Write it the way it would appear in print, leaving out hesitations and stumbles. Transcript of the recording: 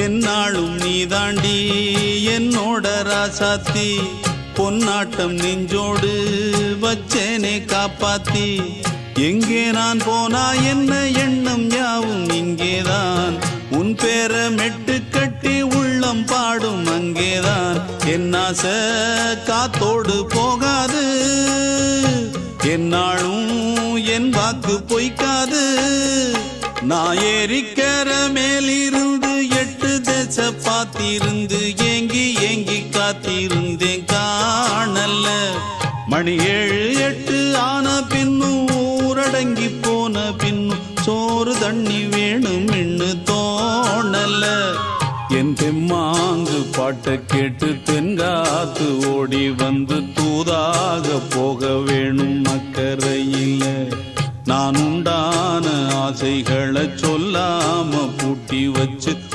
என்னாலும் நீதாண்டி என்னோட ராசாத்தி பொன்னாட்டம் நெஞ்சோடு வச்சேனே காப்பாத்தி எங்கே நான் போனா என்ன எண்ணம் யாவும் இங்கேதான் உன் பேர மெட்டு கட்டி உள்ளம் பாடும் அங்கேதான் என் ஆசை காத்தோடு போகாது என்னாலும் என் வாக்கு பொய்க்காது நான் ஏறிக்கிற மேலிருந்து 8 தேச பார்த்திருந்து ஏங்கி ஏங்கி காத்திருந்தேன் காணல்ல மணி 7 8 ஆன பின்னும் ஊரடங்கி போன பின்னும் சோறு தண்ணி வேணும் என்று தோணல என் தெம்மாங்கு பாட்டை கேட்டு தென்காத்து ஓடி வந்து தூதாக போக வேணும் அக்கறையில் நான் உண்டான ஆசைகளை சொல்லாம பூட்டி வச்சு